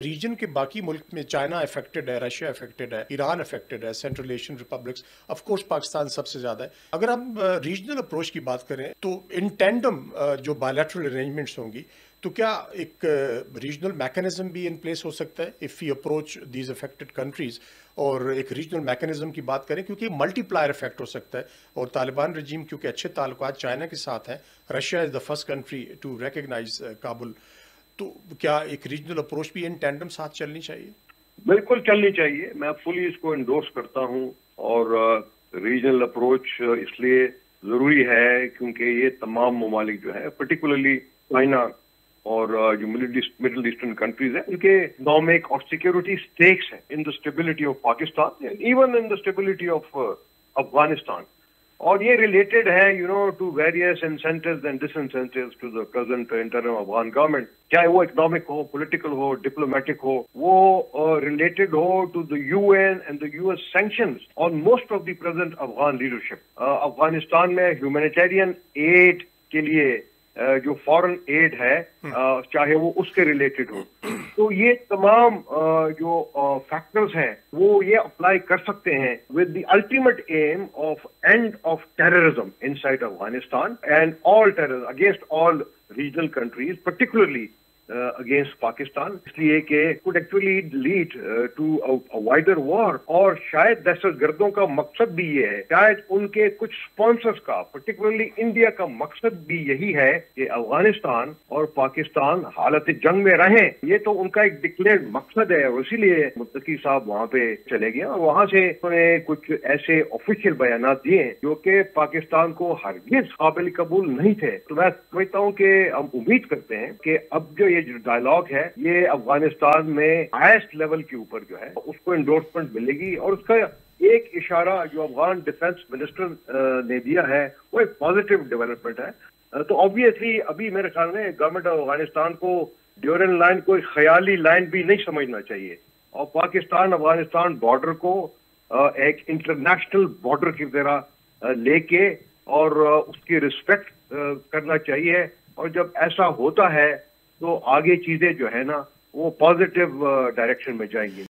Reason के बाकी मुल्क में चाइना अफेक्टेड है, रशिया अफेक्टेड है, ईरान अफेक्टेड है, central Asian republics, of course Pakistan सबसे ज़्यादा है। अगर हम रीजनल अप्रोच की बात करें तो इन टेंडम जो बायलैटरल अरेंजमेंट्स होंगी, तो क्या एक रीजनल मैकेनिज्म भी इन प्लेस हो सकता है if we approach these affected countries, और एक रीजनल मैकेनिज्म की बात करें क्योंकि मल्टीप्लायर इफेक्ट हो सकता है। और तालिबान रजीम क्योंकि अच्छे ताल्लुकात चाइना के साथ हैं, Russia is the first country to recognize Kabul, तो क्या एक रीजनल अप्रोच भी इन टैंडम साथ चलनी चाहिए? बिल्कुल चलनी चाहिए, मैं फुली इसको इंडोर्स करता हूँ। और रीजनल अप्रोच इसलिए ज़रूरी है क्योंकि ये तमाम ममालिक जो है, पर्टिकुलरली चाइना और जो मिडिल ईस्टर्न कंट्रीज है, उनके इकोनॉमिक और सिक्योरिटी स्टेक्स है in the stability of Pakistan, even in the stability of Afghanistan. और ये रिलेटेड है to various incentives and disincentives to the present interim Afghan government, चाहे वो इकोनॉमिक हो, पॉलिटिकल हो, डिप्लोमेटिक हो, वो रिलेटेड हो to the UN and the US sanctions on most of the present Afghan leadership. Afghanistan में ह्यूमैनिटेरियन एड के लिए जो फॉरेन एड है, चाहे वो उसके रिलेटेड हो, तो ये तमाम जो फैक्टर्स हैं वो ये अप्लाई कर सकते हैं with the ultimate aim of end of terrorism inside Afghanistan and all terrorism against all regional countries, particularly against Pakistan, इसलिए कि could actually lead to a wider war. और शायद दहशतगर्दों का मकसद भी ये है, शायद उनके कुछ स्पॉन्सर्स का, पर्टिकुलरली इंडिया का मकसद भी यही है कि अफगानिस्तान और पाकिस्तान हालत जंग में रहें। ये तो उनका एक डिक्लेयर्ड मकसद है और इसीलिए मुत्तकी साहब वहाँ पे चले गए और वहाँ से उन्होंने कुछ ऐसे ऑफिशियल बयान दिए जो कि पाकिस्तान को हरगिज काबिल कबूल नहीं थे। तो मैं समझता हूँ कि हम उम्मीद करते हैं कि अब जो जो डायलॉग है ये अफगानिस्तान में हाईएस्ट लेवल के ऊपर जो है उसको एंडोर्समेंट मिलेगी। और उसका एक इशारा जो अफगान डिफेंस मिनिस्टर ने दिया है वो एक पॉजिटिव डेवलपमेंट है। तो ऑब्वियसली अभी मेरे ख्याल में गवर्नमेंट ऑफ अफगानिस्तान को ड्यूरेंट लाइन को ख्याली लाइन भी नहीं समझना चाहिए और पाकिस्तान अफगानिस्तान बॉर्डर को एक इंटरनेशनल बॉर्डर की तरह लेके और उसकी रिस्पेक्ट करना चाहिए। और जब ऐसा होता है तो आगे चीजें जो है ना वो पॉजिटिव डायरेक्शन में जाएंगी।